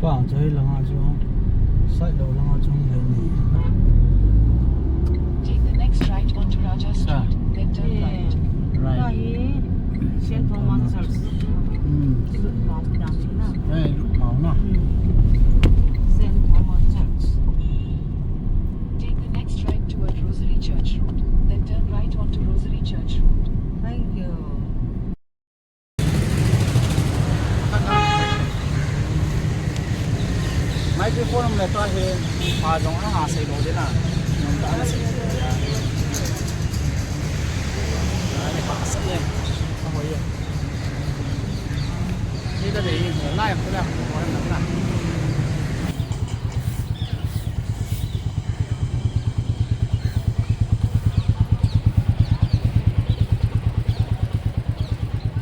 quảng chơi là ngã chỗ sợi đầu là ngã trong này nhỉ. Take the next right onto Raja Street, then turn right. Right. Saint Thomas Church. Bảo đảm thế nào? Đây, bảo nào. Saint Thomas Church. Take the next right toward Rosary Church Road, then turn right onto Rosary Church Road. Thank you. Microphone này to hơn, hòa giống nó hòa xây đồ thế nào? Chúng ta là xây đồ ra. Đây phá sẵn lên, nó hồi rồi. Đi ra để ở lại không đâu, có em nắm lại.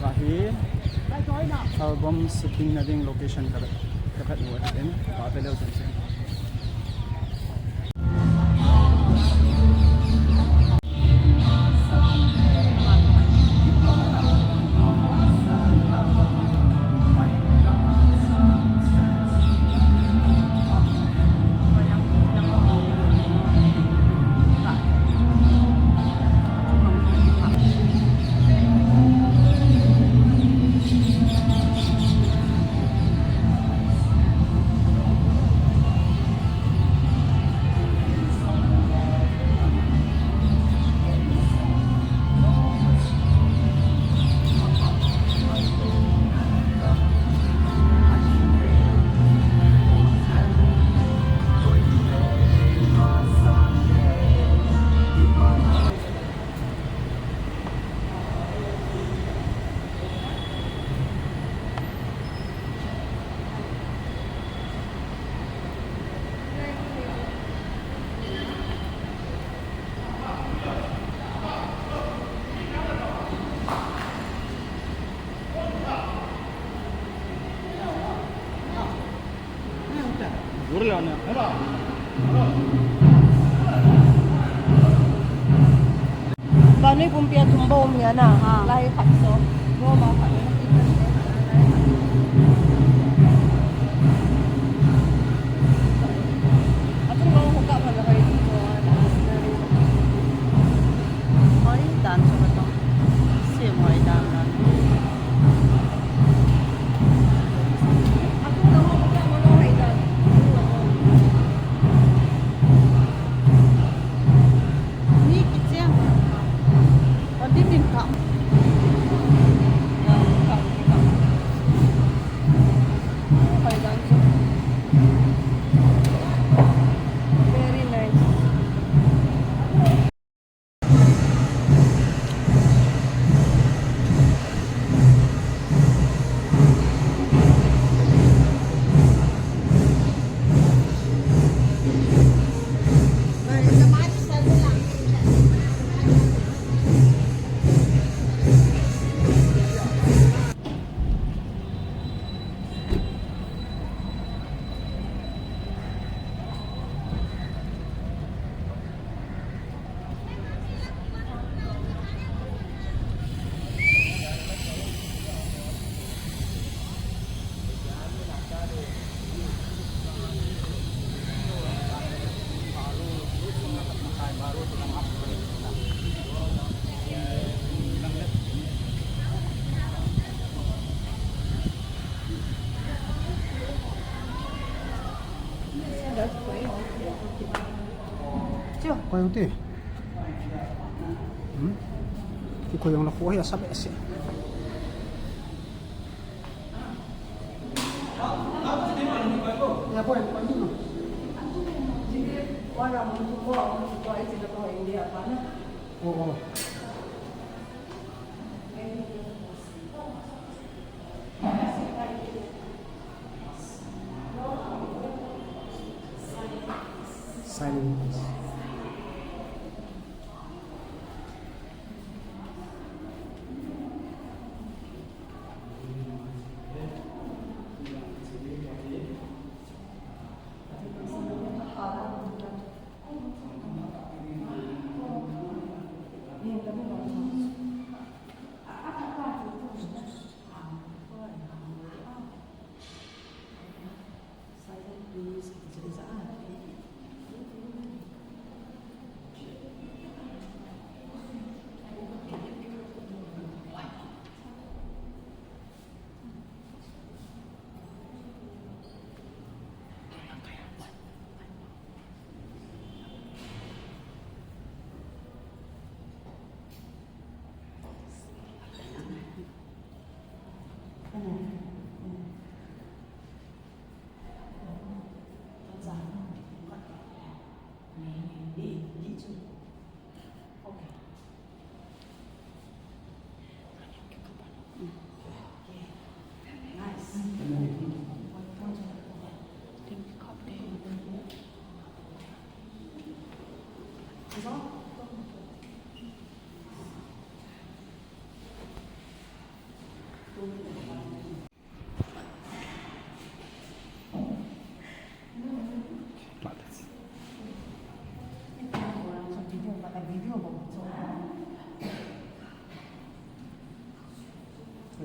Và phía album shooting na ding location ka dapat buat din papel daw sa Ba ni pumpia tumbom yan na. Lahi patso. Mo ma pa. Ato mo ko ka pala kayo dito. Ay, dan sa bato. Sim ay dan na. Ato mo ko ka mo no ay dan. Ni kitchen. Di tin ka. Very nice. Chưa? Quay không tí? Thì quay yung nakuha ya sabi kasi. Ya po, quay dito. Wala mo tubo, mo tubo ay sila ko hindi apa na. Oo. Silence. Yung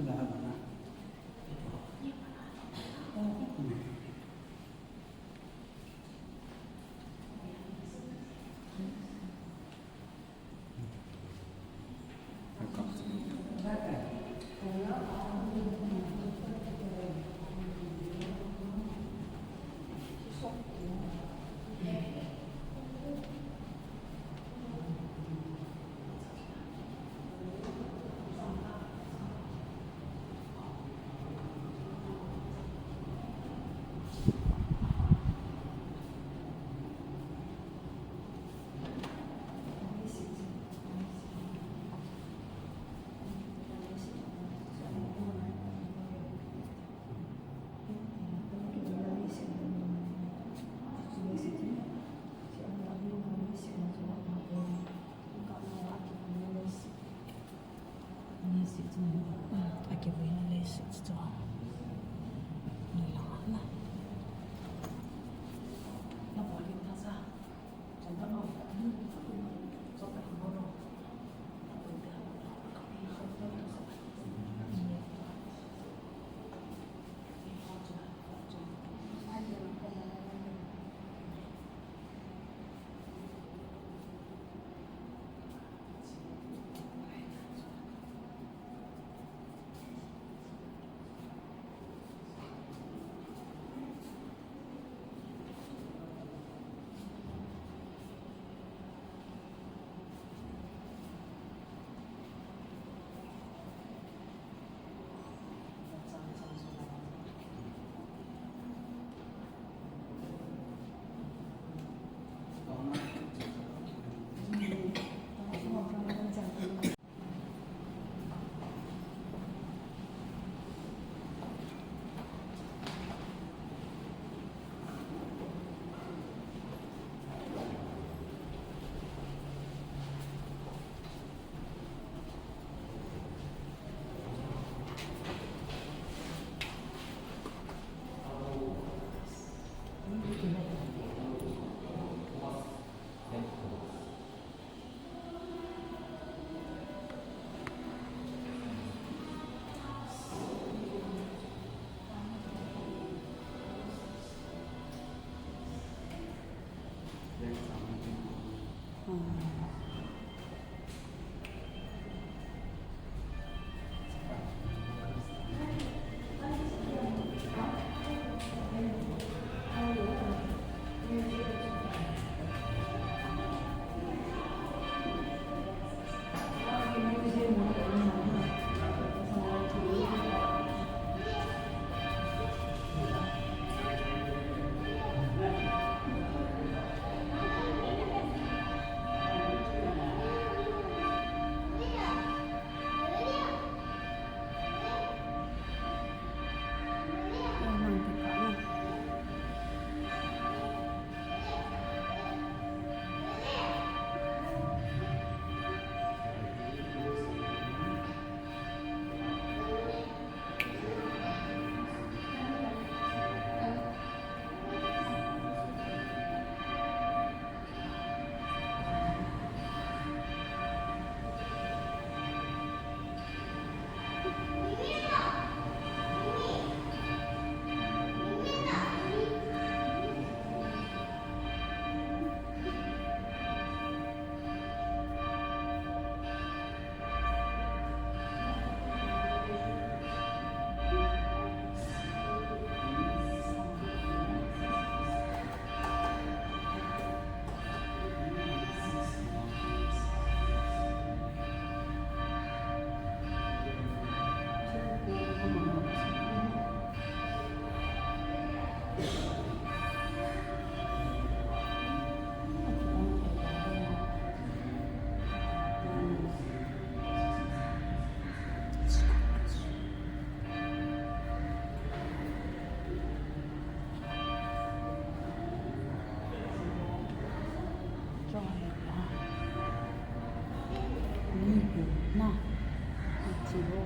lahat na. Ake buena lesi tsto. Nila na. Na boleh tasa. Contoh mau. Sopai bono. Na. Chivo.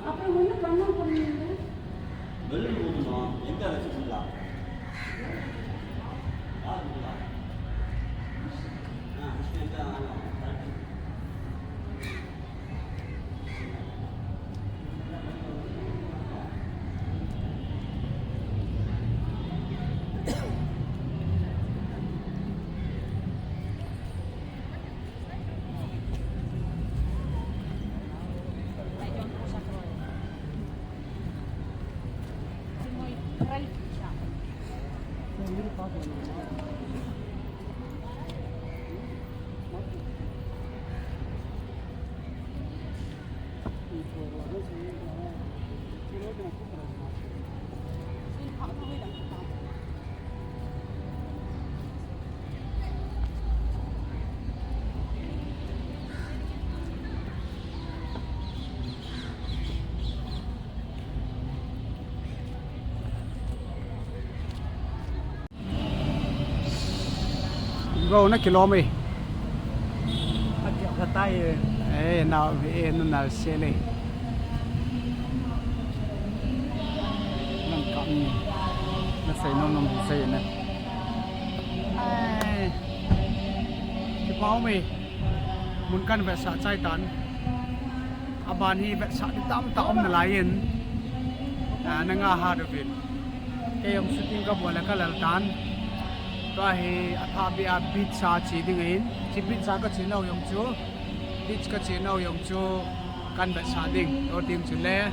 அப்புறம் ஒண்ணு பண்ண போறீங்க வெளியில் போகணும் எங்கே வச்சுக்கலாம் Go na kilomi. Sa tayo Nào về nó nào xe này. Nằm cặm nó xây nó xây này. Cái bao mì muốn căn về xã trái tán. Aban hi về xã đi tam tam là lại in. Nó ngã hà được việc. Cái ông shooting cái bộ là cái là tán. Đó hi athabia beach sa chỉ đi ngay. Chỉ beach sa cái chỉ nào dùng chú. Beach ka chino yung chu kan ba sa ding or tim chu le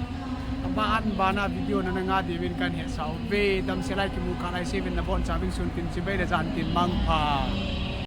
baan bana video na nga divin kan he sau ve dam selai ki mu khalai 7 na bon chabing sun tin chi be da jan tin mang pa